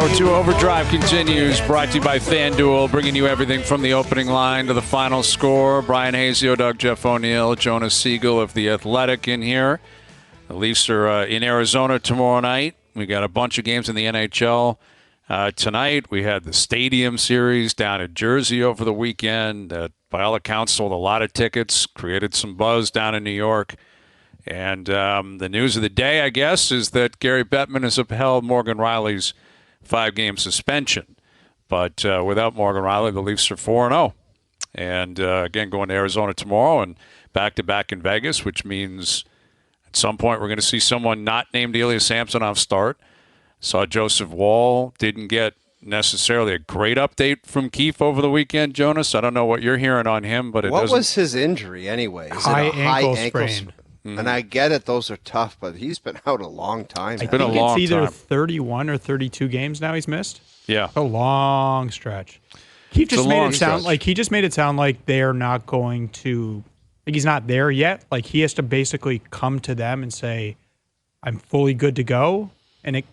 Hour 2 Overdrive continues, brought to you by FanDuel, bringing you everything from the opening line to the final score. Bryan Hayes, Doug, Jeff O'Neill, Jonas Siegel of The Athletic in here. The Leafs are in Arizona tomorrow night. We got a bunch of games in the NHL tonight. We had the Stadium Series down in Jersey over the weekend. By all accounts, sold a lot of tickets, created some buzz down in New York. And the news of the day, I guess, is that Gary Bettman has upheld Morgan Rielly's 5-game suspension. But without Morgan Rielly, the Leafs are 4-0. And, again, going to Arizona tomorrow and back-to-back in Vegas, which means at some point we're going to see someone not named Ilya Samsonov start. Saw Joseph Woll. Didn't get necessarily a great update from Keefe over the weekend, Jonas. I don't know what you're hearing on him, but what was his injury anyway? Is high it a high ankle ankle sprain? And I get it; those are tough, but he's been out a long time. I think it's either 31 or 32 games now he's missed. Yeah, a long stretch. Keefe just made it sound like he just made it sound like they're not going to, like he's not there yet. Like he has to basically come to them and say, "I'm fully good to go," and it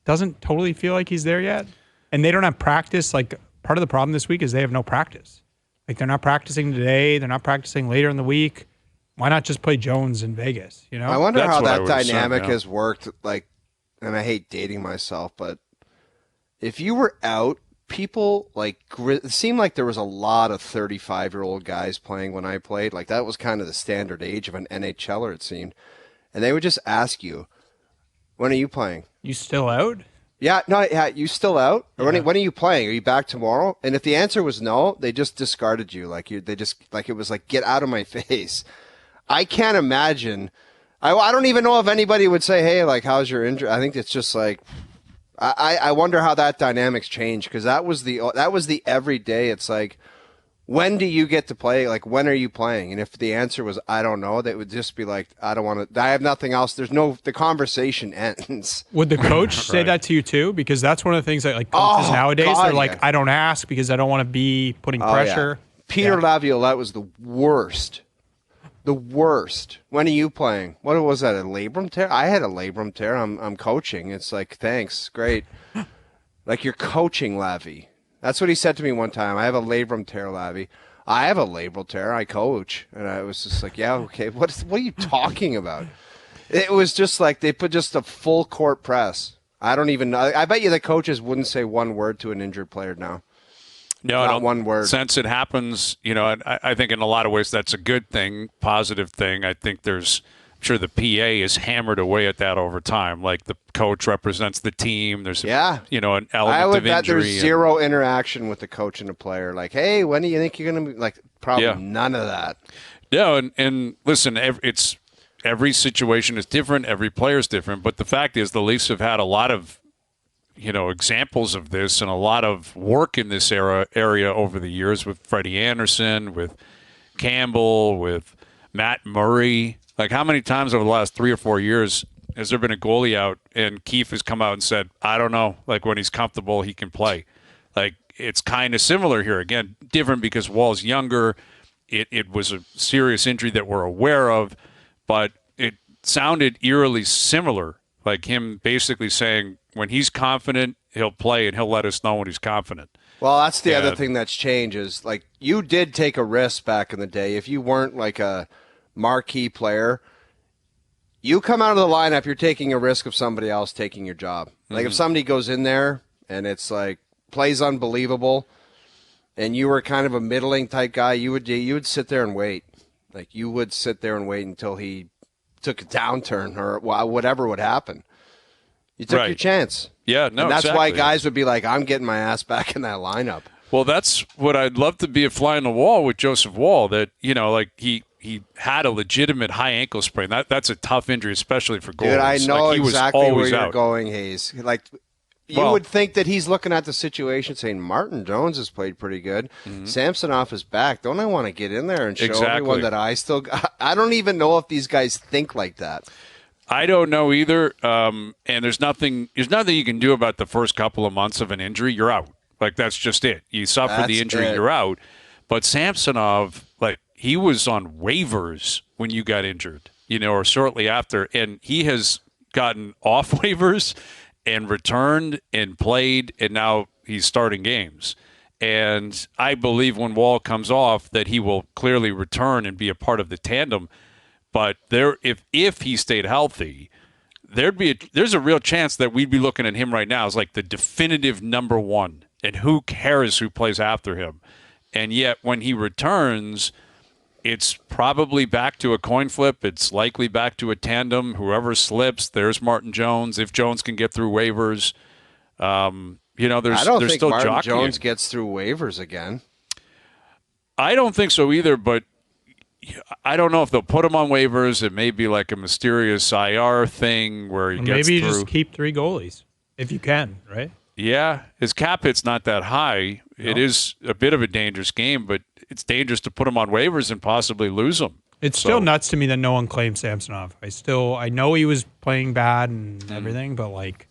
doesn't totally feel like he's there yet. And they don't have practice. Like part of the problem this week is they have no practice. Like they're not practicing today. They're not practicing later in the week. Why not just play Jones in Vegas? You know, I wonder how that dynamic has worked. Like, and I hate dating myself, but if you were out, people like it seemed like there was a lot of 35-year-old guys playing when I played. Like that was kind of the standard age of an NHLer, it seemed. And they would just ask you, "When are you playing? You still out?" Yeah, no, yeah, you still out? Or when are you playing? Are you back tomorrow? And if the answer was no, they just discarded you. It was like, get out of my face. I can't imagine. I don't even know if anybody would say, "Hey, like, how's your injury?" I think it's just like, I wonder how that dynamics changed because that was the everyday. It's like, when do you get to play? Like, when are you playing? And if the answer was, "I don't know," that would just be like, "I don't want to. I have nothing else." The conversation ends. Would the coach say that to you too? Because that's one of the things that like coaches nowadays they're like, "I don't ask because I don't want to be putting pressure." Yeah. Peter Laviolette was the worst. The worst. When are you playing? What was that? A labrum tear? I had a labrum tear. I'm coaching. It's like, thanks, great. Like you're coaching, Lavi. That's what he said to me one time. I have a labrum tear, Lavi. I have a labral tear. I coach, and I was just like, yeah, okay. What are you talking about? It was just like they put just a full court press. I don't even know. I bet you the coaches wouldn't say one word to an injured player now. No, not one word. Since it happens, I think in a lot of ways that's a good thing, positive thing. I think I'm sure the PA is hammered away at that over time. Like the coach represents the team. There's an element of injury. I would bet there's zero interaction with the coach and the player. Like, hey, when do you think you're going to be? Like, probably none of that. No, and listen, every situation is different. Every player is different. But the fact is the Leafs have had a lot of examples of this and a lot of work in this area over the years with Freddie Anderson, with Campbell, with Matt Murray. Like how many times over the last 3 or 4 years has there been a goalie out and Keefe has come out and said, "I don't know, like when he's comfortable, he can play." Like it's kind of similar here. Again, different because Wall's younger. It was a serious injury that we're aware of, but it sounded eerily similar. Like him basically saying, when he's confident, he'll play, and he'll let us know when he's confident. Well, that's the other thing that's changed is, like, you did take a risk back in the day. If you weren't, like, a marquee player, you come out of the lineup, you're taking a risk of somebody else taking your job. Like, if somebody goes in there and it's, like, plays unbelievable, and you were kind of a middling type guy, you would sit there and wait. Like, you would sit there and wait until he took a downturn or whatever would happen. You took your chance. Yeah, no, and that's exactly. why guys would be like, "I'm getting my ass back in that lineup." Well, that's what I'd love to be a fly on the wall with Joseph Woll, that, like he had a legitimate high ankle sprain. That's a tough injury, especially for goalies. Dude, I know like, exactly where you're out. going, Hayes. Like, you would think that he's looking at the situation saying, Martin Jones has played pretty good. Samsonov is back. Don't I want to get in there and show everyone that I still – I don't even know if these guys think like that. I don't know either. And there's nothing you can do about the first couple of months of an injury. You're out. Like, that's just it. You suffer the injury, you're out. But Samsonov, like, he was on waivers when you got injured, or shortly after. And he has gotten off waivers and returned and played, and now he's starting games. And I believe when Woll comes off that he will clearly return and be a part of the tandem. But if he stayed healthy, there's a real chance that we'd be looking at him right now as like the definitive number one. And who cares who plays after him? And yet when he returns, it's probably back to a coin flip. It's likely back to a tandem. Whoever slips, there's Martin Jones. If Jones can get through waivers, I don't think still Martin jockeying. Jones gets through waivers again. I don't think so either, but I don't know if they'll put him on waivers. It may be like a mysterious IR thing where he gets maybe through. You just keep 3 goalies if you can, right? Yeah, his cap hit's not that high. No. It is a bit of a dangerous game, but it's dangerous to put him on waivers and possibly lose him. It's still nuts to me that no one claimed Samsonov. I know he was playing bad and everything, but like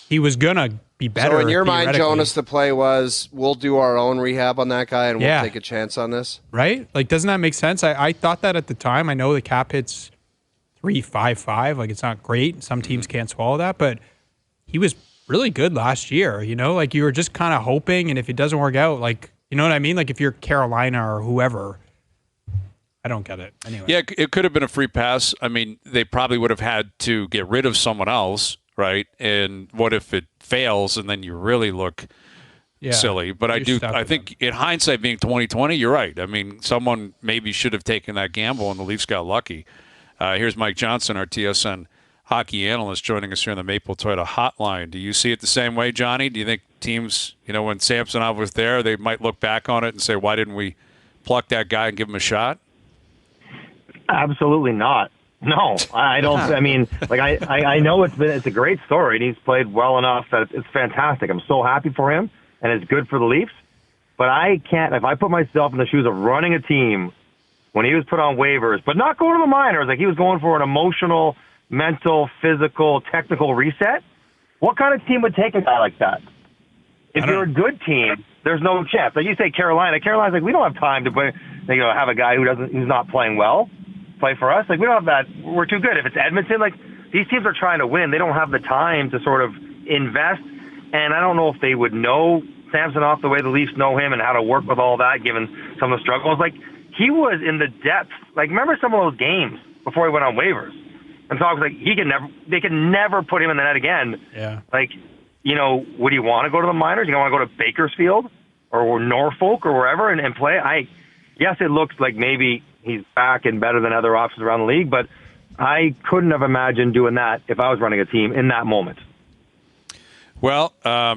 he was gonna be better. So in your mind, Jonas, the play was we'll do our own rehab on that guy and we'll take a chance on this, right? Like, doesn't that make sense? I thought that at the time. I know the cap hit's 3.55. Like, it's not great. Some teams can't swallow that, but he was really good last year. Like you were just kind of hoping, and if it doesn't work out, like, you know what I mean? Like if you're Carolina or whoever. I don't get it. Anyway. Yeah, it could have been a free pass. I mean, they probably would have had to get rid of someone else, right? And what if it fails and then you really look silly? But I think in hindsight, being 2020, you're right. I mean, someone maybe should have taken that gamble and the Leafs got lucky. Here's Mike Johnson, our TSN hockey analyst, joining us here on the Maple Toyota hotline. Do you see it the same way, Johnny? Do you think teams, when Samsonov was there, they might look back on it and say, why didn't we pluck that guy and give him a shot? Absolutely not. No, I don't. I mean, like I know it's a great story, and he's played well enough that it's fantastic. I'm so happy for him, and it's good for the Leafs. But I can't. If I put myself in the shoes of running a team when he was put on waivers, but not going to the minors, like he was going for an emotional, mental, physical, technical reset. What kind of team would take a guy like that? If you're a good team, there's no chance. Like you say, Carolina's like, we don't have time to play, have a guy who's not playing well play for us. Like, we don't have that. We're too good. If it's Edmonton, like, these teams are trying to win. They don't have the time to sort of invest. And I don't know if they would know Samsonov the way the Leafs know him and how to work with all that, given some of the struggles. Like, he was in the depths. Like, remember some of those games before he went on waivers? And so I was like, they can never put him in the net again. Yeah. Like, would he want to go to the minors? You want to go to Bakersfield or Norfolk or wherever and play? Yes, it looks like maybe he's back and better than other options around the league, but I couldn't have imagined doing that if I was running a team in that moment. Well,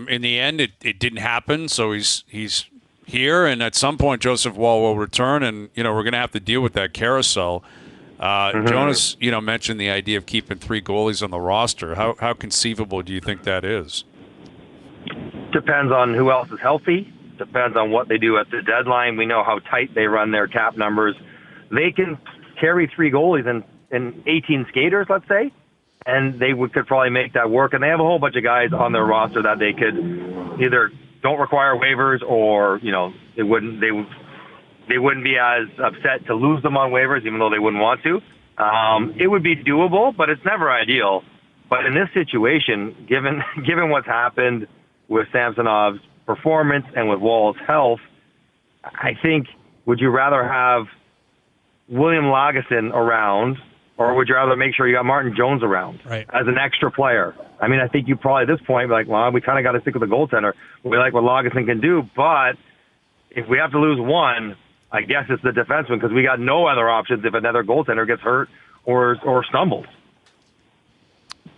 in the end, it didn't happen, so he's here, and at some point Joseph Woll will return, and we're going to have to deal with that carousel. Jonas, mentioned the idea of keeping 3 goalies on the roster. How conceivable do you think that is? Depends on who else is healthy. Depends on what they do at the deadline. We know how tight they run their cap numbers. They can carry 3 goalies and 18 skaters, let's say, and they could probably make that work. And they have a whole bunch of guys on their roster that they could either don't require waivers or they wouldn't be as upset to lose them on waivers, even though they wouldn't want to. It would be doable, but it's never ideal. But in this situation, given what's happened with Samsonov's performance and with Woll's health, I think, would you rather have William Lagesson around, or would you rather make sure you got Martin Jones around as an extra player? I mean, I think you probably at this point be like, well, we kind of got to stick with the goaltender. We like what Lagesson can do, but if we have to lose one, I guess it's the defenseman because we got no other options if another goaltender gets hurt or stumbles.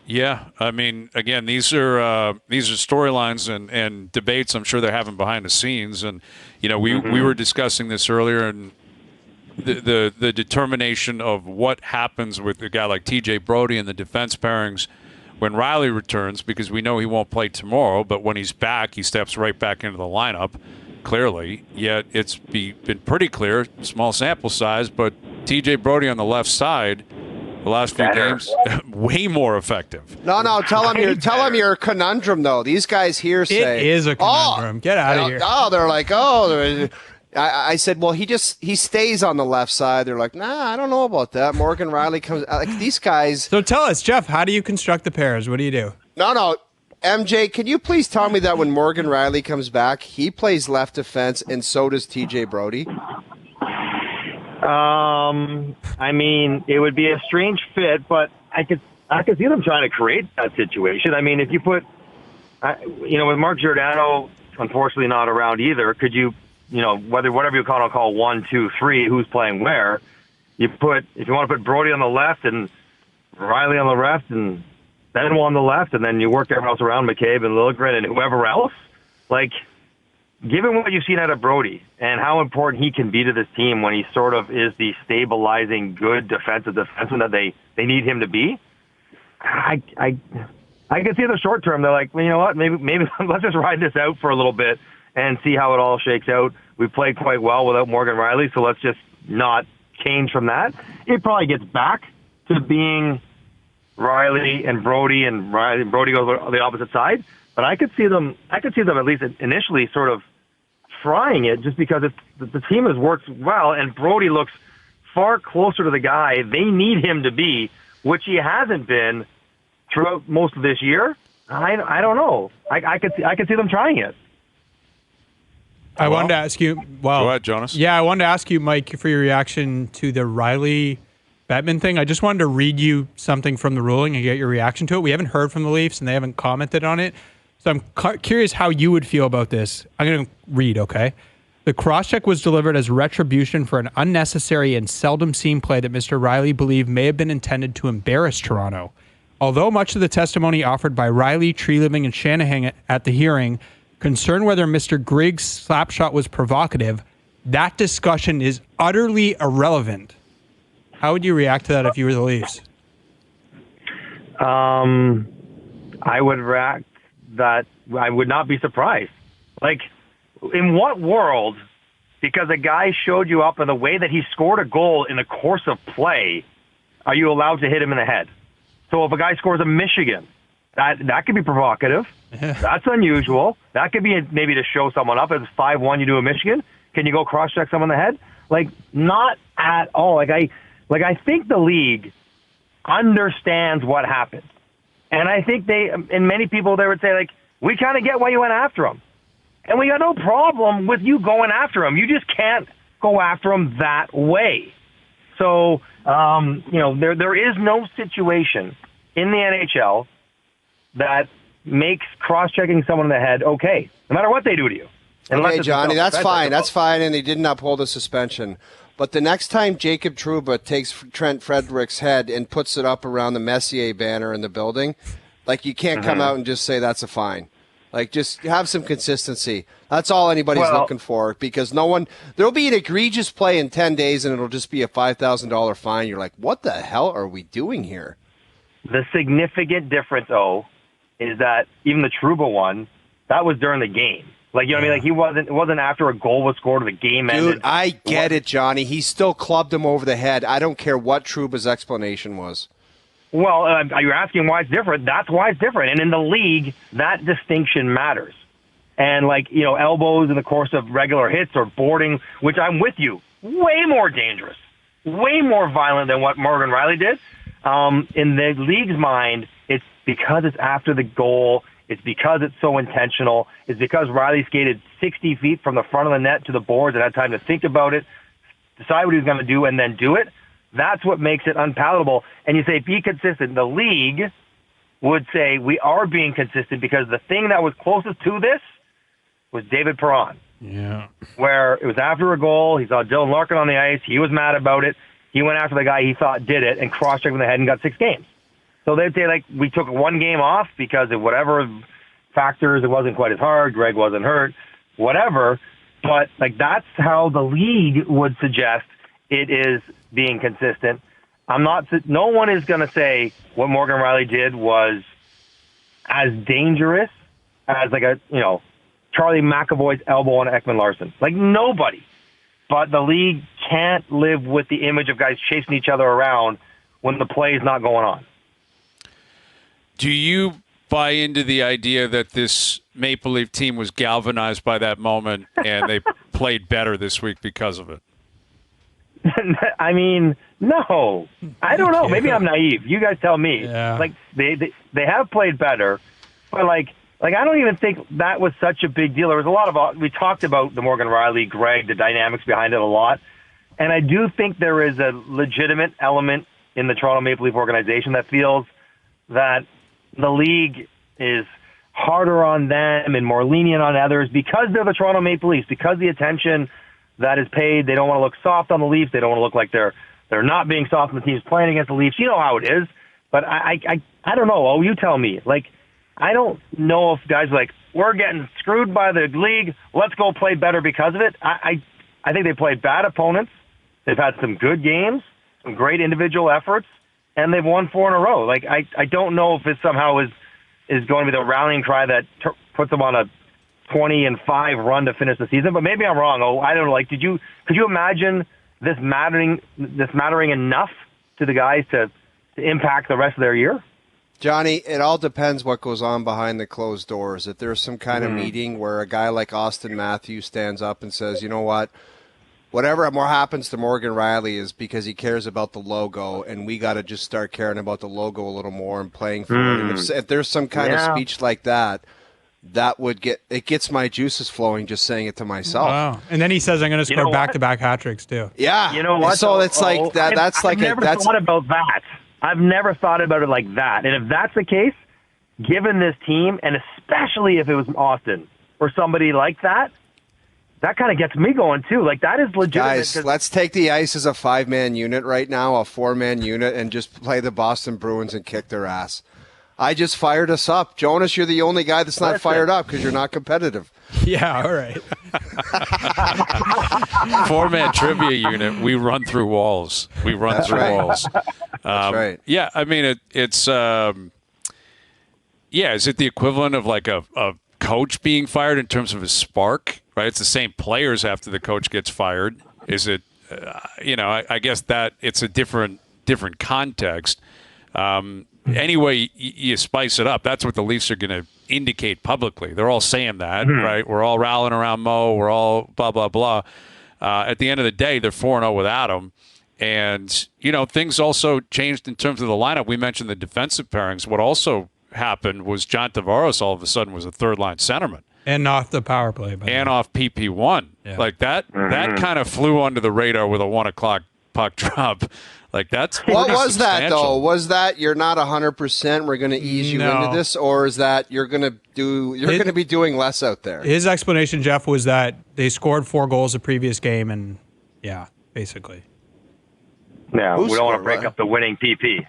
Yeah, I mean, again, these are storylines and debates I'm sure they're having behind the scenes, and we were discussing this earlier, and the determination of what happens with a guy like T.J. Brodie and the defense pairings when Rielly returns, because we know he won't play tomorrow, but when he's back, he steps right back into the lineup, clearly. Yet it's been pretty clear, small sample size, but T.J. Brodie on the left side, the last few games, way more effective. No, tell him your conundrum, though. These guys here say it is a conundrum. Get out of here. Oh, they're like, I said, well, he stays on the left side. They're like, nah, I don't know about that. Morgan Rielly comes, like these guys. So tell us, Jeff, how do you construct the pairs? What do you do? No. MJ, can you please tell me that when Morgan Rielly comes back, he plays left defense, and so does TJ Brody? I mean, it would be a strange fit, but I could see them trying to create that situation. I mean, if you put, with Mark Giordano, unfortunately not around either, could you, whatever you call 1, 2, 3, who's playing where, if you want to put Brody on the left and Rielly on the left and Benwell on the left, and then you work everyone else around, McCabe and Liljegren and whoever else, given what you've seen out of Brody and how important he can be to this team when he sort of is the stabilizing, good defensive defenseman that they need him to be, I can see in the short term, they're like, well, you know what, maybe let's just ride this out for a little bit and see how it all shakes out. We played quite well without Morgan Rielly, so let's just not change from that. It probably gets back to being Rielly and Brody goes on the opposite side. But I could see them at least initially sort of trying it just because the team has worked well, and Brody looks far closer to the guy they need him to be, which he hasn't been throughout most of this year. I don't know. I could see them trying it. I wanted to ask you. Well, go ahead, Jonas. Yeah, I wanted to ask you, Mike, for your reaction to the Rielly Bettman thing. I just wanted to read you something from the ruling and get your reaction to it. We haven't heard from the Leafs, and they haven't commented on it. So I'm curious how you would feel about this. I'm going to read, okay? The cross-check was delivered as retribution for an unnecessary and seldom seen play that Mr. Rielly believed may have been intended to embarrass Toronto. Although much of the testimony offered by Rielly, Treliving, and Shanahan at the hearing concerned whether Mr. Griggs' slapshot was provocative, that discussion is utterly irrelevant. How would you react to that if you were the Leafs? I would react that I would not be surprised. In what world, because a guy showed you up in the way that he scored a goal in the course of play, are you allowed to hit him in the head? So if a guy scores a Michigan, that could be provocative. Yeah. That's unusual. That could be maybe to show someone up. If it's 5-1, you do a Michigan. Can you go cross-check someone in the head? Not at all. I think the league understands what happened. And I think many people there would say, we kind of get why you went after him. And we got no problem with you going after him. You just can't go after him that way. So, there is no situation in the NHL that makes cross-checking someone in the head okay, no matter what they do to you. Okay, Johnny, that's fine. That's fine, and they didn't uphold the suspension. But the next time Jacob Trouba takes Trent Frederick's head and puts it up around the Messier banner in the building, you can't come out and just say that's a fine. Just have some consistency. That's all anybody's looking for, because there'll be an egregious play in 10 days and it'll just be a $5,000 fine. You're like, what the hell are we doing here? The significant difference, is that even the Trouba one, that was during the game. You know what I mean? It wasn't after a goal was scored or the game ended. Dude, I get it, Johnny. He still clubbed him over the head. I don't care what Trouba's explanation was. Well, you're asking why it's different. That's why it's different. And in the league, that distinction matters. And elbows in the course of regular hits or boarding, which I'm with you, way more dangerous, way more violent than what Morgan Rielly did. In the league's mind, it's because it's after the goal. It's because it's so intentional. It's because Rielly skated 60 feet from the front of the net to the boards and had time to think about it, decide what he was going to do, and then do it. That's what makes it unpalatable. And you say, be consistent. The league would say we are being consistent because the thing that was closest to this was David Perron. Yeah. Where it was after a goal. He saw Dylan Larkin on the ice. He was mad about it. He went after the guy he thought did it and cross-checked him in the head and got 6 games. So they'd say, we took 1 game off because of whatever factors. It wasn't quite as hard. Greg wasn't hurt. Whatever. But, that's how the league would suggest it is being consistent. No one is going to say what Morgan Rielly did was as dangerous as Charlie McAvoy's elbow on Ekman Larson. Nobody. But the league can't live with the image of guys chasing each other around when the play is not going on. Do you buy into the idea that this Maple Leaf team was galvanized by that moment and they played better this week because of it? I mean, no. I don't know. Maybe I'm naive. You guys tell me. Yeah. Like they have played better, but like I don't even think that was such a big deal. There was a lot of we talked about the Morgan Rielly, Greg, the dynamics behind it a lot, and I do think there is a legitimate element in the Toronto Maple Leaf organization that feels that the league is harder on them and more lenient on others because they're the Toronto Maple Leafs, because the attention that is paid. They don't want to look soft on the Leafs. They don't want to look like they're not being soft when the team's playing against the Leafs. You know how it is. But I don't know. Oh, you tell me. Like, I don't know if guys are like, we're getting screwed by the league. Let's go play better because of it. I think they played bad opponents. They've had some good games, some great individual efforts, and they've won 4 in a row. Like, I don't know if it somehow is going to be the rallying cry that puts them on a 20-5 run to finish the season, but maybe I'm wrong. Oh, I don't know. Like, could you imagine this mattering enough to the guys to impact the rest of their year? Johnny, it all depends what goes on behind the closed doors. If there's some kind of meeting where a guy like Austin Matthews stands up and says, you know what, whatever more happens to Morgan Rielly is because he cares about the logo, and we got to just start caring about the logo a little more and playing for it. And if there's some kind of speech like that, that would gets my juices flowing just saying it to myself. Wow. And then he says, I'm going to score back-to-back hat tricks too. Yeah. You know what? So it's like that. I've never thought about that. I've never thought about it like that. And if that's the case, given this team, and especially if it was Austin or somebody like that, that kind of gets me going too. Like, that is legitimate. Guys, let's take the ice as a 5-man unit right now, a 4-man unit, and just play the Boston Bruins and kick their ass. I just fired us up. Jonas, you're the only guy that's not fired up because you're not competitive. Yeah, all right. 4-man trivia unit. We run through walls. Walls. That's right. Yeah, I mean, it's is it the equivalent of like a coach being fired in terms of his spark, right? It's the same players after the coach gets fired. Is it, I guess that it's a different context. Anyway, you spice it up. That's what the Leafs are going to indicate publicly. They're all saying that, right? We're all rallying around Mo. We're all blah, blah, blah. At the end of the day, they're 4-0 without him. And, things also changed in terms of the lineup. We mentioned the defensive pairings. What also happened was John Tavares all of a sudden was a third-line centerman. And off the power play. And off PP1. Yeah. Like that kind of flew under the radar with a 1 o'clock puck drop. Like, that's what was that though? Was that you're not 100%? We're going to ease you into this, or is that you're going to be doing less out there? His explanation, Jeff, was that they scored 4 goals the previous game, and basically. Yeah, we don't want to break up the winning PP.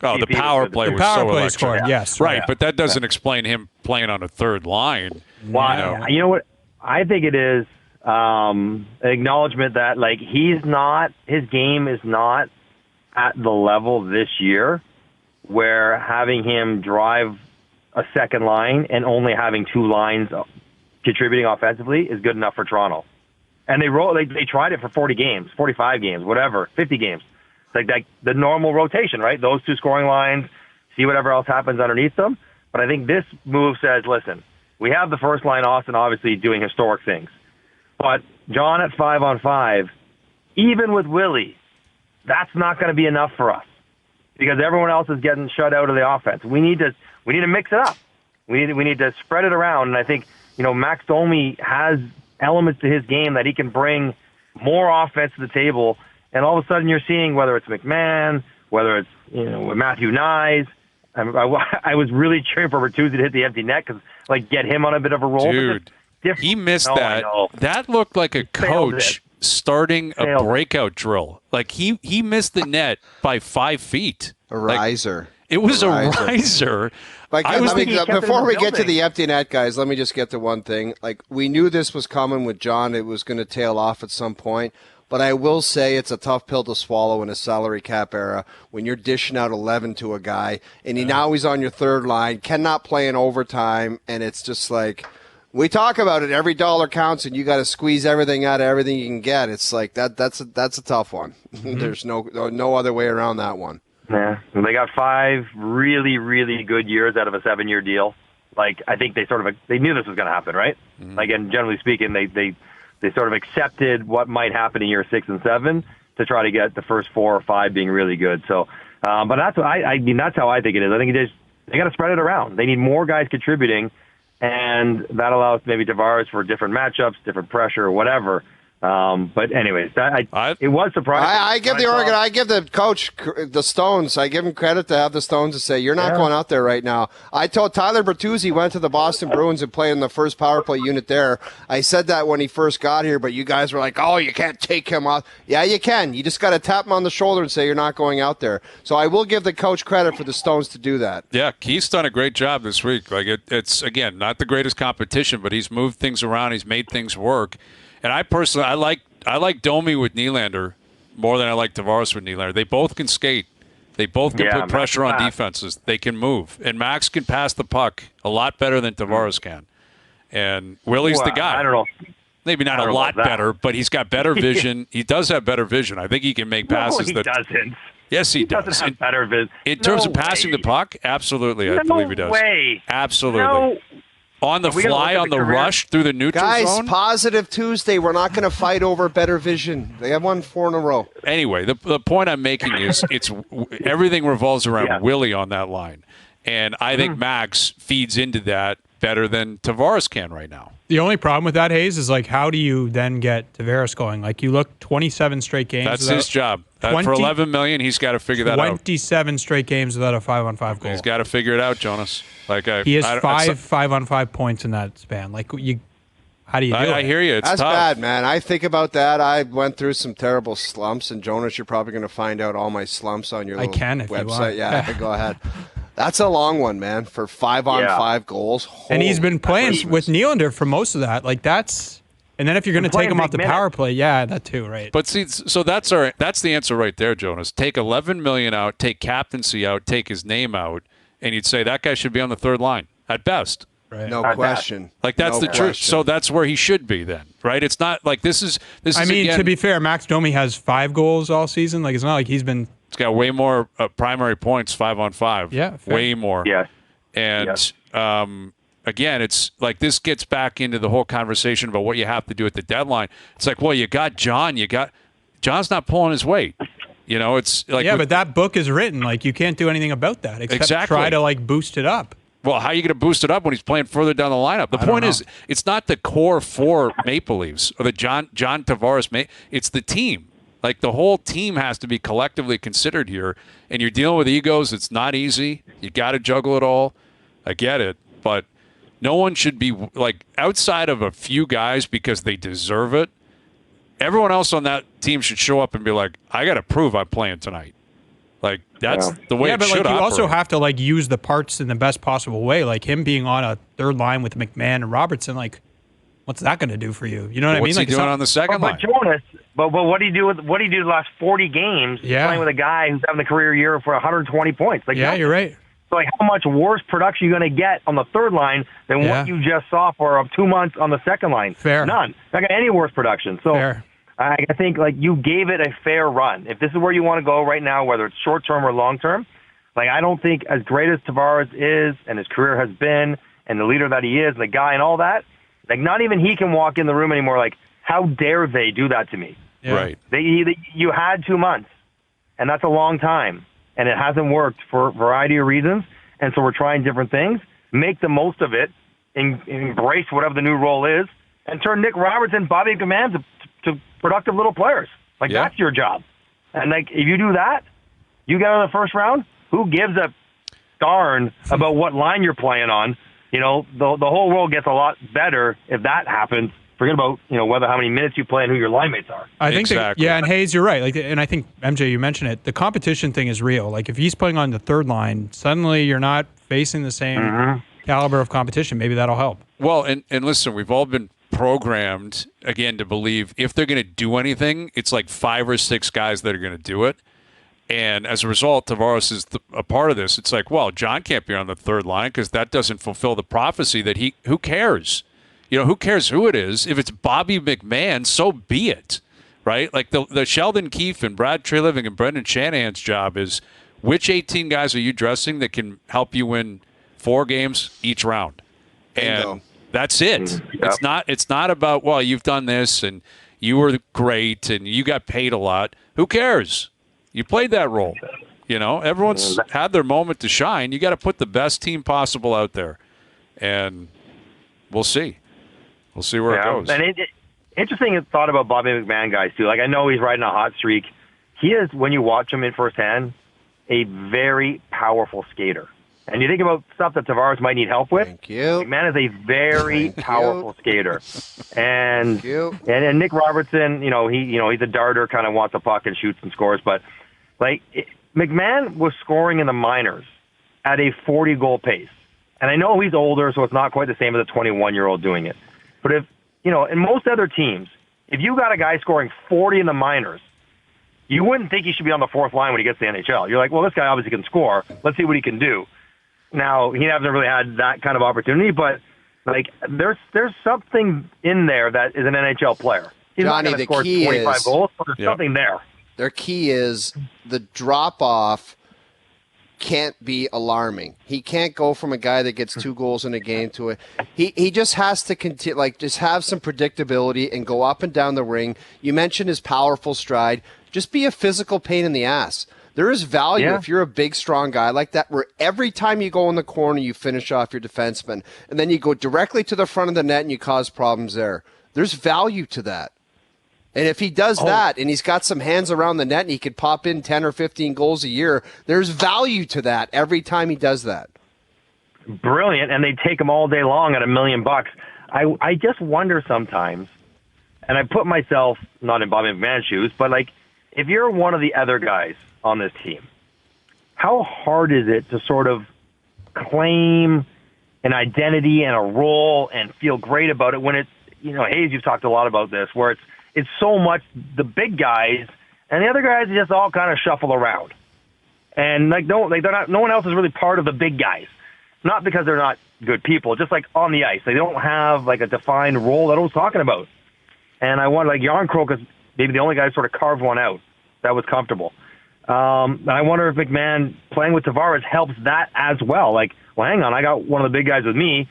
Oh, the power play was so electric. Scored, yes, right, but that doesn't explain him playing on a third line. Well, you know what? I think it is an acknowledgement that his game is not at the level this year where having him drive a second line and only having 2 lines contributing offensively is good enough for Toronto. And they tried it for 40 games, 45 games, whatever, 50 games. Like the normal rotation, right? Those 2 scoring lines, see whatever else happens underneath them. But I think this move says, listen, we have the first line, Austin, obviously doing historic things. But John at 5-on-5, even with Willie, that's not going to be enough for us because everyone else is getting shut out of the offense. We need to mix it up. We need to spread it around. And I think Max Domi has elements to his game that he can bring more offense to the table. And all of a sudden, you're seeing whether it's McMann, whether it's Matthew Nyes. I was really cheering for Bertuzzi to hit the empty net because get him on a bit of a roll. Dude, he missed that. That looked like a coach starting a breakout drill. Like he missed the net by 5 feet. A riser. It was a riser. Before we get to the empty net, guys, let me just get to one thing. We knew this was coming with John. It was going to tail off at some point. But I will say it's a tough pill to swallow in a salary cap era when you're dishing out 11 to a guy, and now he's on your third line, cannot play in overtime, and it's just like – we talk about it. Every dollar counts, and you got to squeeze everything out of everything you can get. It's like that's a tough one. Mm-hmm. There's no other way around that one. Yeah, they got 5 really, really good years out of a 7-year deal. I think they knew this was going to happen, right? Mm-hmm. And generally speaking, they sort of accepted what might happen in year 6 and 7, to try to get the first 4 or 5 being really good. So, but that's what I mean. That's how I think it is. I think they got to spread it around. They need more guys contributing, and that allows maybe Tavares for different matchups, different pressure, whatever. But anyways, it was surprising. I give the coach the Stones. I give him credit to have the Stones to say, you're not going out there right now. I told Tyler Bertuzzi went to the Boston Bruins and played in the first power play unit there. I said that when he first got here, but you guys were like, oh, you can't take him off. Yeah, you can. You just got to tap him on the shoulder and say you're not going out there. So I will give the coach credit for the Stones to do that. Yeah, Keith's done a great job this week. Like it's, again, not the greatest competition, but he's moved things around. He's made things work. And I personally, I like Domi with Nylander more than I like Tavares with Nylander. They both can skate. They both can put pressure on defenses. They can move. And Max can pass the puck a lot better than Tavares can. And Willie's the guy. I don't know. Maybe not a lot better, but he's got better vision. He does have better vision. I think he can make passes. No, he doesn't. Yes, he does. Doesn't have better vision. In terms of passing the puck, absolutely, I believe he does. No way. Absolutely. No. On the fly, on the rush, through the neutral zone. Guys, positive Tuesday. We're not going to fight over better vision. They have won 4 in a row. Anyway, the point I'm making is everything revolves around Willie on that line. And I think Max feeds into that better than Tavares can right now. The only problem with that, Hayes, is like, how do you then get Tavares going? Like, you look 27 straight games. That's his job. For $11 million, he's got to figure that out. 27 straight games without a 5-on-5 goal. He's got to figure it out, Jonas. He has 5-on-5 points in that span. Like, how do you do it? I hear you. It's That's tough. bad, man. I think about that. I went through some terrible slumps, and Jonas, you're probably going to find out all my slumps on your little if website. You want. Yeah, go ahead. That's a long one, man, for 5-on-5 goals. And he's been playing with Nylander for most of that. Like, that's... And then if you're going to take him off the power play, that too, right? But see, so that's the answer right there, Jonas. Take $11 million out, take captaincy out, take his name out, and you'd say that guy should be on the third line at best. Right. No question. Like, that's the truth. So that's where he should be then, right? It's not like this is. I mean, again, to be fair, Max Domi has 5 goals all season. Like, it's not like he's been. It's got way more primary points, 5-on-5. Yeah, fair. Way more. Yeah. And again, it's like this gets back into the whole conversation about what you have to do at the deadline. It's like, well, you got John. John's not pulling his weight. You know, it's like but that book is written. Like, you can't do anything about that except try to like boost it up. Well, how are you going to boost it up when he's playing further down the lineup? The point is, it's not the core 4 Maple Leafs or the John Tavares. It's the team. Like, the whole team has to be collectively considered here. And you're dealing with egos. It's not easy. You got to juggle it all. I get it. But no one should be, like, outside of a few guys because they deserve it. Everyone else on that team should show up and be like, I got to prove I'm playing tonight. Like, that's the way it should operate. You also have to, like, use the parts in the best possible way. Like, him being on a third line with McMann and Robertson, like, what's that going to do for you? You know what I mean? What's he doing on the second line? But Jonas, but what do you do the last 40 games playing with a guy who's having a career year for 120 points? Like, you're right. So, like, how much worse production are you going to get on the third line than what you just saw for 2 months on the second line? Fair. None. Not got any worse production. So. Fair. I think, like, you gave it a fair run. If this is where you want to go right now, whether it's short-term or long-term, like, I don't think as great as Tavares is and his career has been and the leader that he is, the guy and all that, like, not even he can walk in the room anymore like, how dare they do that to me? Yeah. Right. You had 2 months, and that's a long time, and it hasn't worked for a variety of reasons, and so we're trying different things. Make the most of it, embrace whatever the new role is, and turn Nick Robertson, Bobby McMann to productive little players. Like, that's your job. And, like, if you do that, you get out of the first round, who gives a darn about what line you're playing on? You know, the whole world gets a lot better if that happens. Forget about, whether how many minutes you play and who your line mates are. I think and Hayes, you're right. Like, and I think, MJ, you mentioned it, the competition thing is real. Like, if he's playing on the third line, suddenly you're not facing the same caliber of competition. Maybe that'll help. Well, and listen, we've all been programmed, again, to believe if they're going to do anything, it's like 5 or 6 guys that are going to do it. And as a result, Tavares is a part of this. It's like, well, John can't be on the third line because that doesn't fulfill the prophecy that who cares? Who cares who it is? If it's Bobby McMann, so be it, right? Like the Sheldon Keefe and Brad Treliving and Brendan Shanahan's job is which 18 guys are you dressing that can help you win 4 games each round? And that's it. Yep. It's not about, well, you've done this and you were great and you got paid a lot. Who cares? You played that role. Everyone's had their moment to shine. You got to put the best team possible out there. And we'll see. We'll see where it goes. And interesting thought about Bobby McMann guys, too. Like, I know he's riding a hot streak. He is, when you watch him in firsthand, a very powerful skater. And you think about stuff that Tavares might need help with. Thank you. McMann is a very powerful skater. And Nick Robertson, he's a darter, kind of wants the puck and shoots and scores. But, McMann was scoring in the minors at a 40-goal pace. And I know he's older, so it's not quite the same as a 21-year-old doing it. But if, in most other teams, if you got a guy scoring 40 in the minors, you wouldn't think he should be on the fourth line when he gets to the NHL. You're like, well, this guy obviously can score. Let's see what he can do. Now, he hasn't really had that kind of opportunity, but there's something in there that is an NHL player. He's Johnny, not going to score 25 goals, but there's something there. Their key is the drop-off can't be alarming. He can't go from a guy that gets 2 goals in a game to a he just has to continue, just have some predictability and go up and down the ring. You mentioned his powerful stride. Just be a physical pain in the ass. There is value if you're a big, strong guy like that, where every time you go in the corner, you finish off your defenseman, and then you go directly to the front of the net and you cause problems there. There's value to that. And if he does that and he's got some hands around the net and he could pop in 10 or 15 goals a year, there's value to that every time he does that. Brilliant, and they take him all day long at $1 million. I just wonder sometimes, and I put myself not in Bobby McMahon's shoes, but if you're one of the other guys on this team, how hard is it to sort of claim an identity and a role and feel great about it when it's, Hayes, you've talked a lot about this, where it's so much the big guys, and the other guys just all kind of shuffle around, and no one else is really part of the big guys. Not because they're not good people, just on the ice, they don't have a defined role that I was talking about. And I wonder, Järnkrok is maybe the only guy who sort of carved one out that was comfortable. I wonder if McMann playing with Tavares helps that as well. Hang on, I got one of the big guys with me.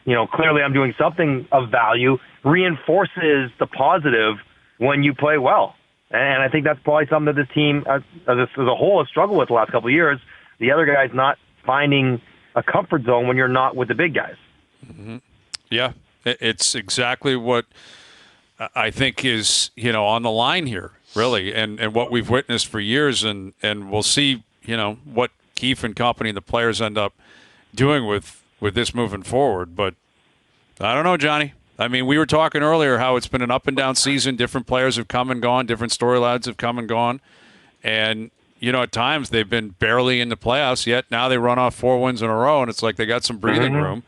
Clearly I'm doing something of value, reinforces the positive when you play well. And I think that's probably something that this team as a whole has struggled with the last couple of years. The other guys not finding a comfort zone when you're not with the big guys. Mm-hmm. Yeah, it's exactly what I think is, on the line here, really, and what we've witnessed for years. And we'll see, what Keefe and company and the players end up doing with this moving forward. But I don't know, Johnny. I mean, we were talking earlier how it's been an up and down season. Different players have come and gone. Different storylines have come and gone. And, at times they've been barely in the playoffs, yet now they run off 4 wins in a row, and it's like they got some breathing room.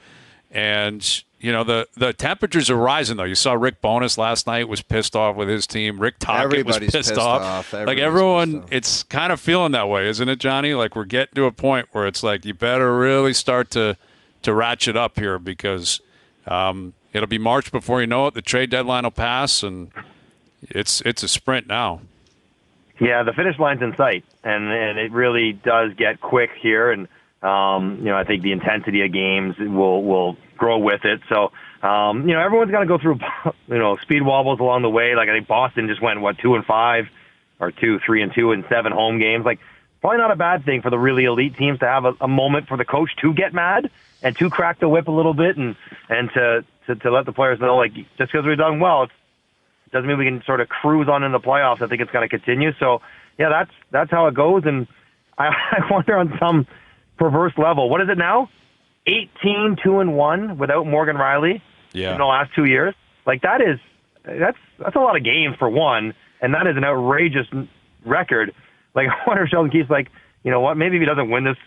And, the temperatures are rising, though. You saw Rick Bowness last night was pissed off with his team. Rick Tocchet was pissed off. Everyone, it's kind of feeling that way, isn't it, Johnny? We're getting to a point where it's you better really start to ratchet up here, because it'll be March before you know it. The trade deadline will pass, and it's a sprint now. Yeah, the finish line's in sight, and it really does get quick here. And I think the intensity of games will grow with it. So everyone's got to go through speed wobbles along the way. I think Boston just went 2-5, or 3-2 in 7 home games. Probably not a bad thing for the really elite teams to have a moment for the coach to get mad and to crack the whip a little bit and to let the players know, just because we've done well, it doesn't mean we can sort of cruise on in the playoffs. I think it's going to continue. So, yeah, that's how it goes. And I wonder on some perverse level, what is it now? 18-2-1 without Morgan Rielly in the last 2 years. That's a lot of games for one, and that is an outrageous record. I wonder if Sheldon Keefe's you know what, maybe if he doesn't win this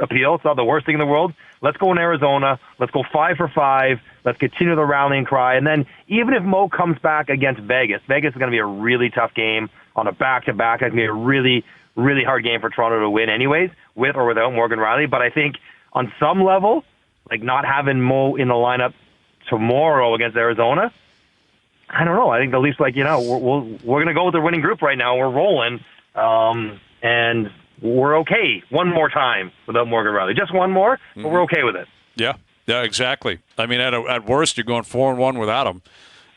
appeal, it's not the worst thing in the world. Let's go in Arizona. Let's go 5 for 5. Let's continue the rallying cry. And then even if Mo comes back against Vegas is going to be a really tough game on a back-to-back. It's going to be a really, really hard game for Toronto to win anyways, with or without Morgan Rielly. But I think on some level, not having Mo in the lineup tomorrow against Arizona, I don't know. I think the Leafs, we're going to go with the winning group right now. We're rolling. And we're okay one more time without Morgan Rielly. Just one more, but we're okay with it. Yeah, exactly. I mean, at worst, you're going 4-1 without him.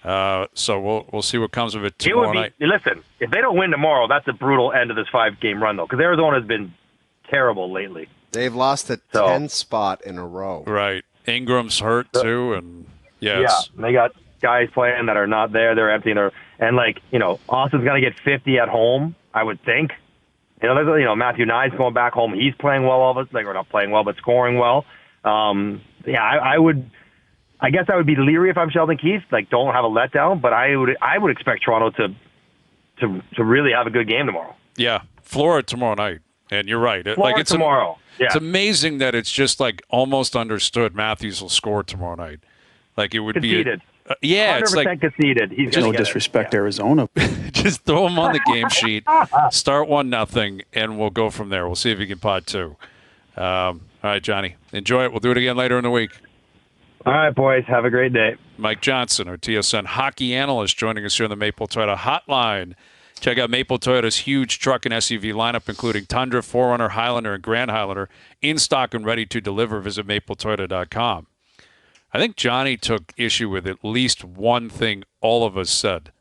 So we'll see what comes of it tomorrow night. Listen, if they don't win tomorrow, that's a brutal end to this 5-game run, though, because Arizona's been terrible lately. They've lost a 10 spot in a row. Right. Ingram's hurt, too, and Yeah, they got guys playing that are not there. They're empty. And Austin's going to get 50 at home, I would think. Matthew Nye's going back home. He's playing well. All of us, we're not playing well, but scoring well. I guess I would be leery if I'm Sheldon Keefe. Don't have a letdown, but I would expect Toronto to really have a good game tomorrow. Yeah, Florida tomorrow night, and you're right. Florida tomorrow. It's amazing that it's just almost understood Matthews will score tomorrow night. It would conceded. Be. 100% it's conceded. He's no disrespect, Arizona. Just throw him on the game sheet, start 1-0, and we'll go from there. We'll see if he can pod 2. All right, Johnny, enjoy it. We'll do it again later in the week. All right, boys. Have a great day. Mike Johnson, our TSN hockey analyst, joining us here on the Maple Toyota Hotline. Check out Maple Toyota's huge truck and SUV lineup, including Tundra, 4Runner, Highlander, and Grand Highlander, in stock and ready to deliver. Visit mapletoyota.com. I think Johnny took issue with at least one thing all of us said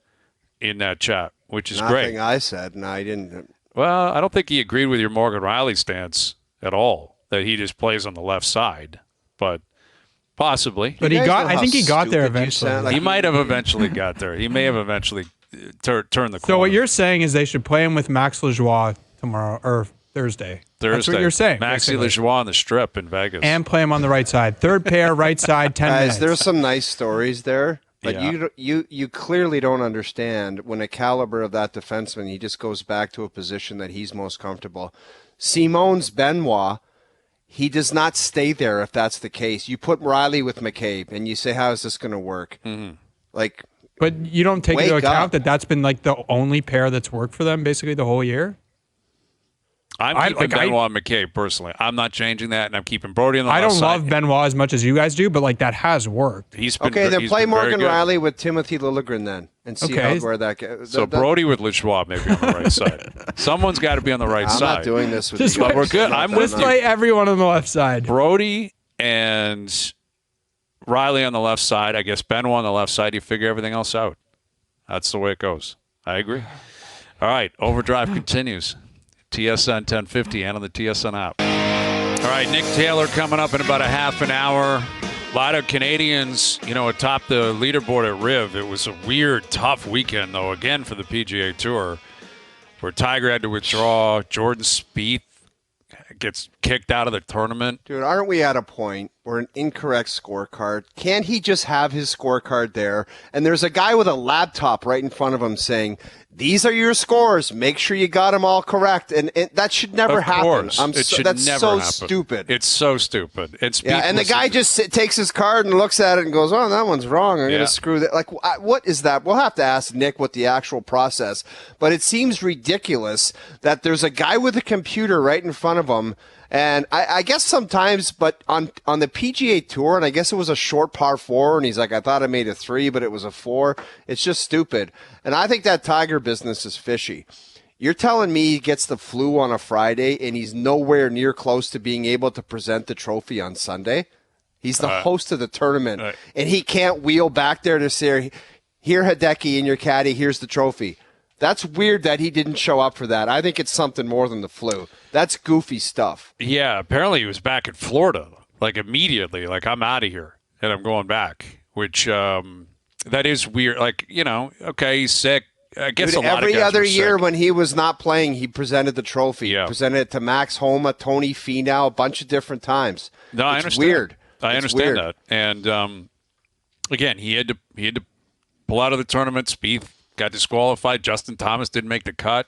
in that chat, which is great. Nothing I said, and I didn't. Well, I don't think he agreed with your Morgan Rielly stance at all, that he just plays on the left side, but possibly. But I think he got there eventually. He might have eventually got there. He may have eventually turned the corner. So what you're saying is they should play him with Max Lajoie tomorrow or Thursday. That's what you're saying. Maxi Lajoie on the strip in Vegas. And play him on the right side. Third pair, right side, 10 minutes. Guys, there's some nice stories there, but you clearly don't understand when a caliber of that defenseman, he just goes back to a position that he's most comfortable. Simon's Benoit, he does not stay there if that's the case. You put Rielly with McCabe, and you say, how is this going to work? Mm-hmm. But you don't take into account that that's been the only pair that's worked for them basically the whole year? I'm keeping Benoit and McCabe personally. I'm not changing that, and I'm keeping Brody on the left side. I don't love Benoit as much as you guys do, but that has worked. Then play Morgan Rielly with Timothy Liljegren then, and see where that goes. So Brody with Lajoie maybe on the right side. Someone's got to be on the right side. I'm not doing this with you. But we're good. I'm with you. Play everyone on the left side. Brody and Rielly on the left side. I guess Benoit on the left side. You figure everything else out. That's the way it goes. I agree. All right, OverDrive continues. TSN 1050 and on the TSN app. All right, Nick Taylor coming up in about a half an hour. A lot of Canadians, atop the leaderboard at Riv. It was a weird, tough weekend, though, again for the PGA Tour, where Tiger had to withdraw. Jordan Spieth gets kicked out of the tournament. Dude, aren't we at a point where an incorrect scorecard, can't he just have his scorecard there? And there's a guy with a laptop right in front of him saying, these are your scores. Make sure you got them all correct. And that should never happen. That's so stupid. It's so stupid. And the guy just takes his card and looks at it and goes, oh, that one's wrong. I'm going to screw that. What is that? We'll have to ask Nick what the actual process. But it seems ridiculous that there's a guy with a computer right in front of him. And I guess sometimes, but on the PGA Tour, and I guess it was a short par 4, and he's like, I thought I made a 3, but it was a 4. It's just stupid. And I think that Tiger business is fishy. You're telling me he gets the flu on a Friday, and he's nowhere near close to being able to present the trophy on Sunday? He's the host of the tournament, and he can't wheel back there to say, here, Hideki, and your caddy, here's the trophy. That's weird that he didn't show up for that. I think it's something more than the flu. That's goofy stuff. Yeah, apparently he was back in Florida, immediately. I'm out of here, and I'm going back, which that is weird. Okay, he's sick. I guess a lot of guys every other were year sick. when he was not playing, he presented the trophy. Yeah. He presented it to Max Homa, Tony Finau, a bunch of different times. No, I understand. Weird. I understand that. And again, he had to pull out of the tournament. Spieth got disqualified. Justin Thomas didn't make the cut.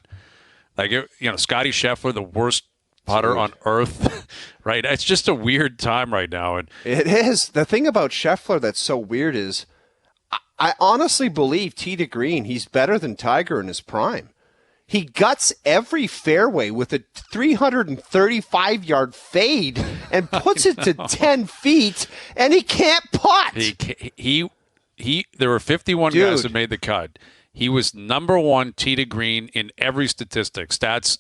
Scotty Scheffler, the worst putter on earth, right? It's just a weird time right now. And it is. The thing about Scheffler that's so weird is I honestly believe tee to green, he's better than Tiger in his prime. He guts every fairway with a 335-yard fade and puts it to 10 feet, and he can't putt. There were 51 guys that made the cut. He was number 1 tee to green in every statistic. Stats,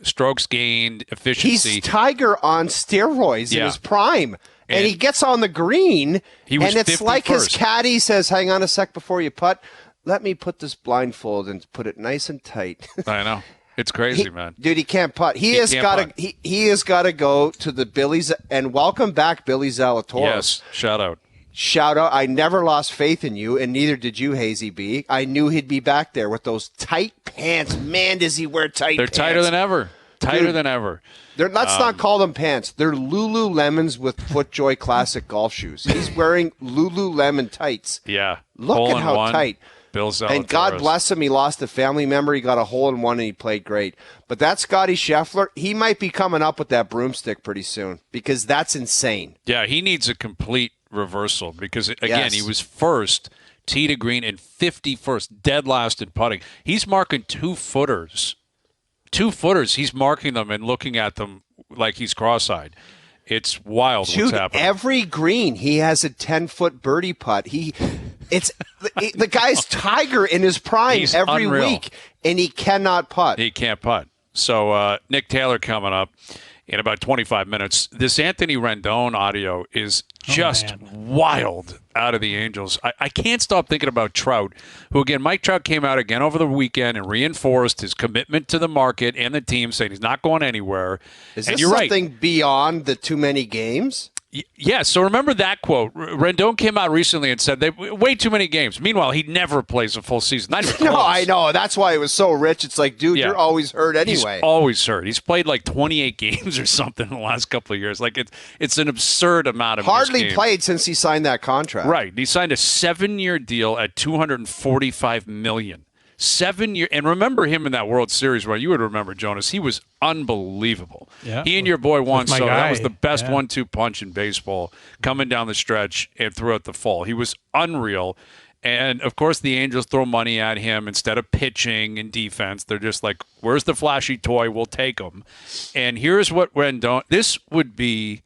strokes gained, efficiency. He's Tiger on steroids in his prime. And he gets on the green, and it's like his caddy says, hang on a sec before you putt. Let me put this blindfold and put it nice and tight. I know. It's crazy, man. Dude, he can't putt. He has got to go to the Billy's, and welcome back, Billy Zalatoris. Yes, shout out. Shout out. I never lost faith in you, and neither did you, Hazy B. I knew he'd be back there with those tight pants. Man, does he wear tight pants. They're tighter than ever. Than ever. Let's not call them pants. They're Lululemons with FootJoy Classic golf shoes. He's wearing Lululemon tights. Yeah. Look at how tight. Bill Zalatoris. And God bless him, he lost a family member. He got a hole-in-one, and he played great. But that Scotty Scheffler, he might be coming up with that broomstick pretty soon because that's insane. Yeah, he needs a complete reversal because, again, he was first, tee to green, and 51st, dead last in putting. He's marking 2-footers. 2-footers, he's marking them and looking at them like he's cross-eyed. It's wild what's happening. Every green, he has a 10-foot birdie putt. It's the guy's Tiger in his prime. He's every unreal. Week, and he cannot putt. He can't putt. So Nick Taylor coming up in about 25 minutes. This Anthony Rendon audio is just wild out of the Angels. I can't stop thinking about Trout, who, again, Mike Trout came out again over the weekend and reinforced his commitment to the market and the team, saying he's not going anywhere. Is this something beyond the too many games? Yeah, so remember that quote. Rendon came out recently and said, way too many games. Meanwhile, he never plays a full season. Not even close. No, I know. That's why it was so rich. It's like, dude, you're always hurt anyway. He's always hurt. He's played like 28 games or something in the last couple of years. Like it's an absurd amount of hardly played since he signed that contract. Right. He signed a 7-year deal at $245 million. 7 years. And remember him in that World Series run. You would remember, Jonas. He was unbelievable. Yeah. He and your boy won, so that was the best 1-2 punch in baseball coming down the stretch and throughout the fall. He was unreal. And, of course, the Angels throw money at him instead of pitching and defense. They're just like, where's the flashy toy? We'll take him. And here's what Rendon – this would be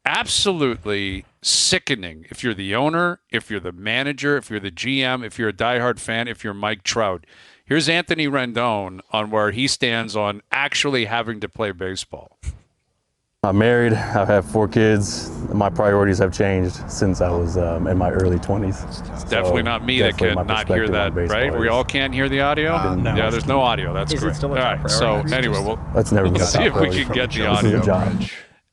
absolutely sickening if you're the owner, if you're the manager, if you're the GM, if you're a diehard fan, if you're Mike Trout. Here's Anthony Rendon on where he stands on actually having to play baseball. I'm married. I have 4 kids. My priorities have changed since I was in my early 20s. It's definitely not me that can not hear that, right? We all can't hear the audio? No. Yeah, there's no audio. That's great. All right, so anyway, let's never we'll see if we can get the audio. Job.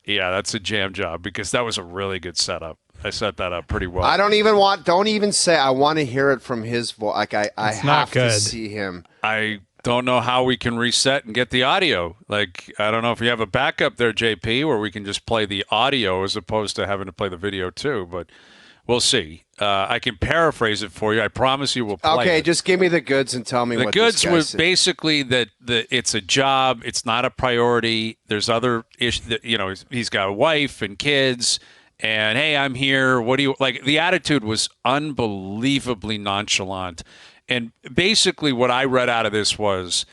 Yeah, that's a jam job because that was a really good setup. I set that up pretty well. Don't even say I want to hear it from his voice. Like I have to see him. I don't know how we can reset and get the audio. Like, I don't know if you have a backup there, JP, where we can just play the audio as opposed to having to play the video too, but we'll see. I can paraphrase it for you. I promise you we'll play it. Okay, just give me the goods and tell me what the goods this guy was said. Basically that it's a job. It's not a priority. There's other issues. He's got a wife and kids. And, hey, I'm here. What do you – like, the attitude was unbelievably nonchalant. And basically what I read out of this was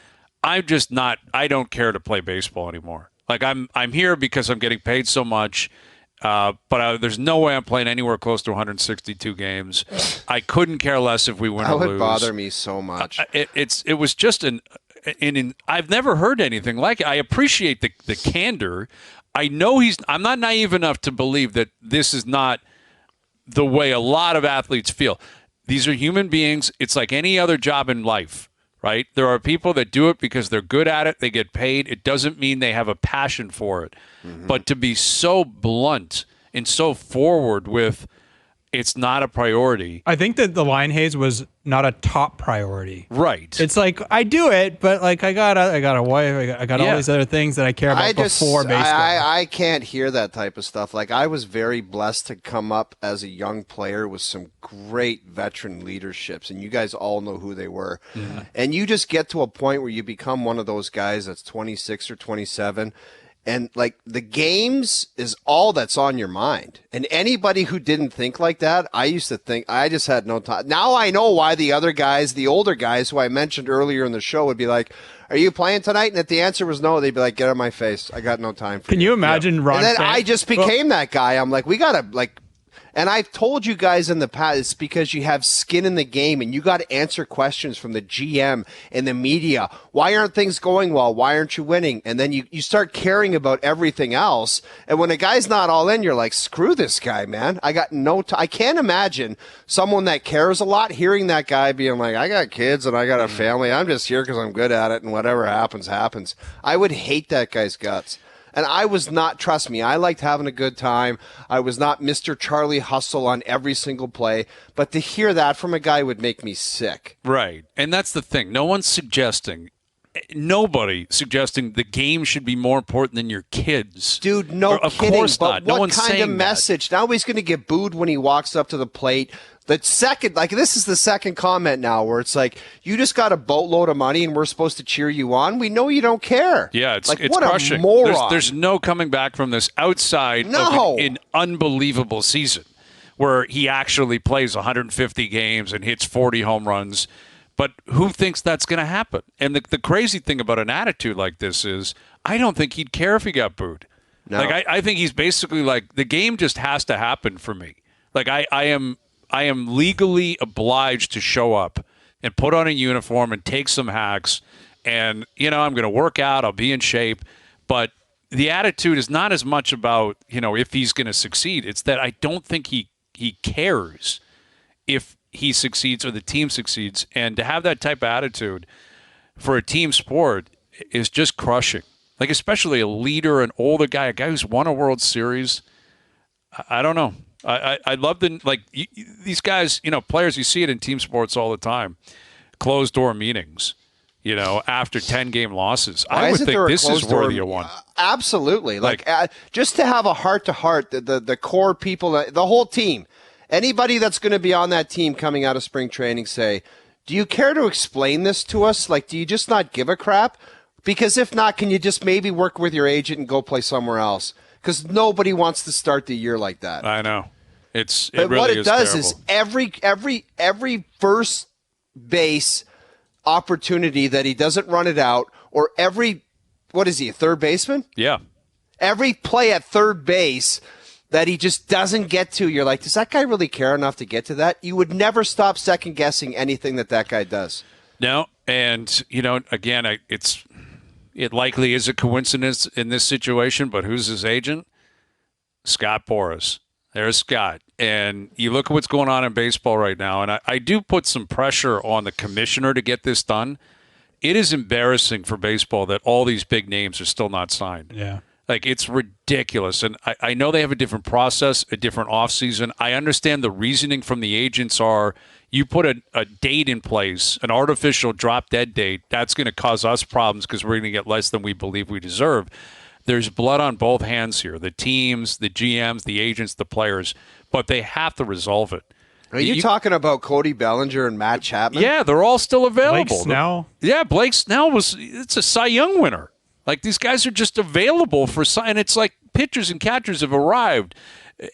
I don't care to play baseball anymore. Like, I'm here because I'm getting paid so much. But there's no way I'm playing anywhere close to 162 games. I couldn't care less if we win or lose. That would bother me so much. It was just I've never heard anything like it. I appreciate the candor. I know I'm not naive enough to believe that this is not the way a lot of athletes feel. These are human beings. It's like any other job in life, right? There are people that do it because they're good at it. They get paid. It doesn't mean they have a passion for it. Mm-hmm. But to be so blunt and so forward with it's not a priority. I think that the line, Hayes, was not a top priority. Right. It's like I do it, but like I got a wife, I got all these other things that I care about before baseball. I can't hear that type of stuff. Like I was very blessed to come up as a young player with some great veteran leaderships, and you guys all know who they were. Mm-hmm. And you just get to a point where you become one of those guys that's 26 or 27. And, like, the games is all that's on your mind. And anybody who didn't think like that, I used to think I just had no time. Now I know why the other guys, the older guys who I mentioned earlier in the show would be like, are you playing tonight? And if the answer was no, they'd be like, get out of my face. I got no time for you. Can you imagine Ron? And then I just became that guy. I'm like, we got to, like, And I've told you guys in the past, it's because you have skin in the game and you got to answer questions from the GM and the media. Why aren't things going well? Why aren't you winning? And then you start caring about everything else. And when a guy's not all in, you're like, screw this guy, man. I got I can't imagine someone that cares a lot hearing that guy being like, I got kids and I got a family. I'm just here because I'm good at it and whatever happens, happens. I would hate that guy's guts. And I was not, trust me, I liked having a good time. I was not Mr. Charlie Hustle on every single play. But to hear that from a guy would make me sick. Right. And that's the thing. Nobody suggesting the game should be more important than your kids. Dude, no of kidding. Course but not. No what one's kind of message? Now he's going to get booed when he walks up to the plate. The second, this is the second comment now where it's like, you just got a boatload of money and we're supposed to cheer you on. We know you don't care. Yeah, it's what crushing. A moron. There's no coming back from this outside of an unbelievable season where he actually plays 150 games and hits 40 home runs. But who thinks that's going to happen? And the crazy thing about an attitude like this is I don't think he'd care if he got booed. No. I think he's basically like, the game just has to happen for me. Like I am legally obliged to show up and put on a uniform and take some hacks. And, I'm going to work out. I'll be in shape. But the attitude is not as much about, if he's going to succeed. It's that I don't think he cares if he succeeds or the team succeeds. And to have that type of attitude for a team sport is just crushing. Like, especially a leader, an older guy, a guy who's won a World Series. I don't know. I love these guys, players, you see it in team sports all the time. Closed door meetings, after 10-game losses. I would think this is worthy of one. Absolutely. Just to have a heart-to-heart, the core people, the whole team, anybody that's going to be on that team coming out of spring training say, do you care to explain this to us? Do you just not give a crap? Because if not, can you just maybe work with your agent and go play somewhere else? Because nobody wants to start the year like that. I know. But really what it does terrible. Is every first base opportunity that he doesn't run it out, or what is he, a third baseman? Yeah. Every play at third base that he just doesn't get to, you're like, does that guy really care enough to get to that? You would never stop second guessing anything that guy does. No, and again, it likely is a coincidence in this situation, but who's his agent? Scott Boras. There's Scott. And you look at what's going on in baseball right now, and I do put some pressure on the commissioner to get this done. It is embarrassing for baseball that all these big names are still not signed. Yeah. It's ridiculous. And I know they have a different process, a different offseason. I understand the reasoning from the agents are you put a date in place, an artificial drop-dead date, that's going to cause us problems because we're going to get less than we believe we deserve. There's blood on both hands here, the teams, the GMs, the agents, the players, but they have to resolve it. Are you talking about Cody Bellinger and Matt Chapman? Yeah, they're all still available. Blake Snell? Yeah, Blake Snell it's a Cy Young winner. These guys are just available for, and it's like pitchers and catchers have arrived.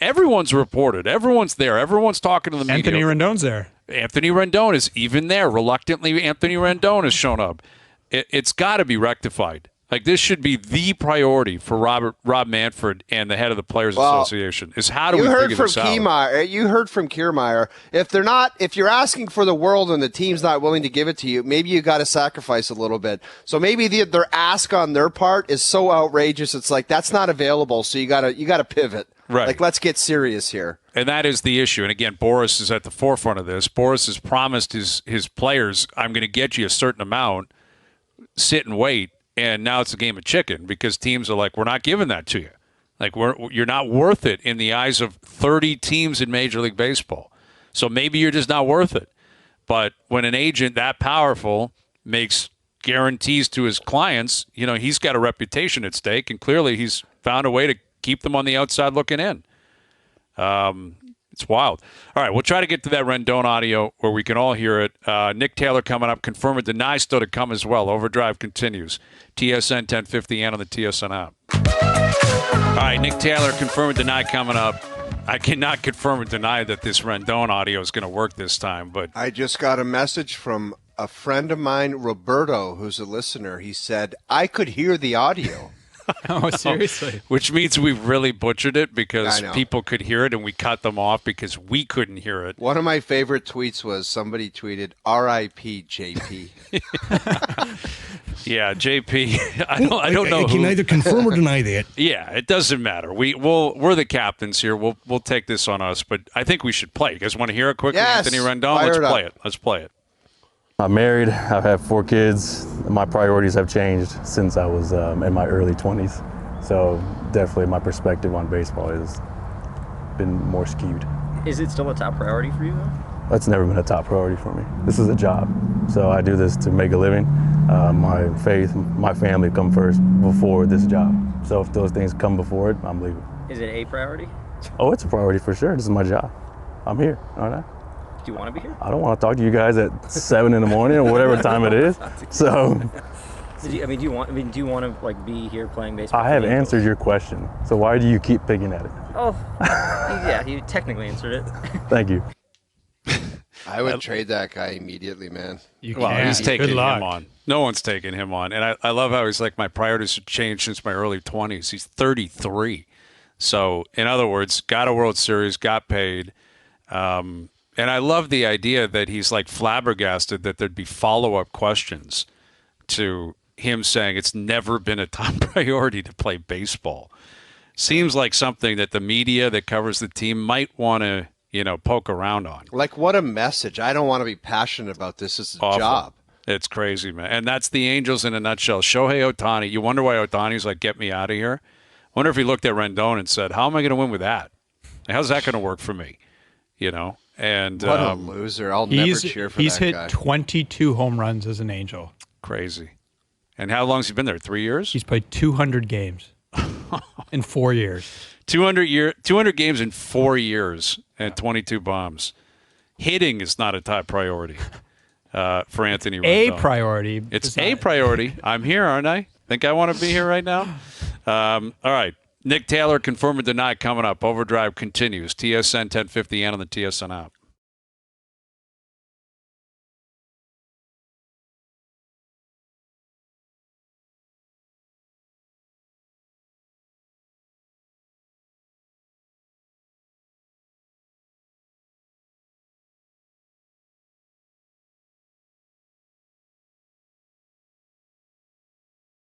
Everyone's reported. Everyone's there. Everyone's talking to the media. Anthony Rendon's there. Anthony Rendon is even there. Reluctantly, Anthony Rendon has shown up. It's got to be rectified. This should be the priority for Rob Manfred and the head of the Players Association. Is how do we figure this out? You heard from Kiermaier. If you're asking for the world and the team's not willing to give it to you, maybe you got to sacrifice a little bit. So maybe their ask on their part is so outrageous. It's like that's not available. So you got to pivot. Right. Let's get serious here. And that is the issue. And again, Boras is at the forefront of this. Boras has promised his players, I'm going to get you a certain amount, sit and wait. And now it's a game of chicken because teams are like, we're not giving that to you. You're not worth it in the eyes of 30 teams in Major League Baseball. So maybe you're just not worth it. But when an agent that powerful makes guarantees to his clients, he's got a reputation at stake, and clearly he's found a way to keep them on the outside looking in. It's wild. All right, we'll try to get to that Rendon audio where we can all hear it. Nick Taylor coming up. Confirm or deny still to come as well. Overdrive continues. TSN 1050 and on the TSN app. All right, Nick Taylor, confirm or deny coming up. I cannot confirm or deny that this Rendon audio is going to work this time, but I just got a message from a friend of mine, Roberto, who's a listener. He said, I could hear the audio. Oh, seriously? Which means we've really butchered it because people could hear it and we cut them off because we couldn't hear it. One of my favorite tweets was somebody tweeted, "R.I.P. JP." Yeah, JP. I don't know. I can neither confirm or deny that. Yeah, it doesn't matter. We're the captains here. We'll take this on us, but I think we should play. You guys want to hear it quickly? Yes. Anthony Rendon? Let's play it. I'm married. I have 4 kids. My priorities have changed since I was in my early 20s. So definitely my perspective on baseball has been more skewed. Is it still a top priority for you, though? That's never been a top priority for me. This is a job. So I do this to make a living. My faith, my family come first before this job. So if those things come before it, I'm leaving. Is it a priority? Oh, it's a priority for sure. This is my job. I'm here, aren't I? Do you want to be here? I don't want to talk to you guys at 7 in the morning or whatever time it is. So, do you want to like be here playing baseball? I have answered your question. So why do you keep picking at it? Oh, yeah, you technically answered it. Thank you. I would trade that guy immediately, man. He's taking him on. No one's taking him on. And I love how he's like, my priorities have changed since my early 20s. He's 33. So, in other words, got a World Series, got paid. And I love the idea that he's like flabbergasted that there'd be follow-up questions to him saying it's never been a top priority to play baseball. Seems like something that the media that covers the team might want to, poke around on. Like, what a message. I don't want to be passionate about this. It's a job. It's crazy, man. And that's the Angels in a nutshell. Shohei Ohtani, you wonder why Ohtani's like, get me out of here? I wonder if he looked at Rendon and said, how am I going to win with that? How's that going to work for me? And what a loser. I'll never cheer for that guy. He's hit 22 home runs as an Angel. Crazy. And how long has he been there? 3 years? He's played 200 games in 4 years. 200 games in 4 years and 22 bombs. Hitting is not a top priority for Anthony Rendon. A priority. It's a priority. I'm here, aren't I? Think I want to be here right now? All right. Nick Taylor, confirm or deny, coming up. OverDrive continues. TSN 1050 and on the TSN app.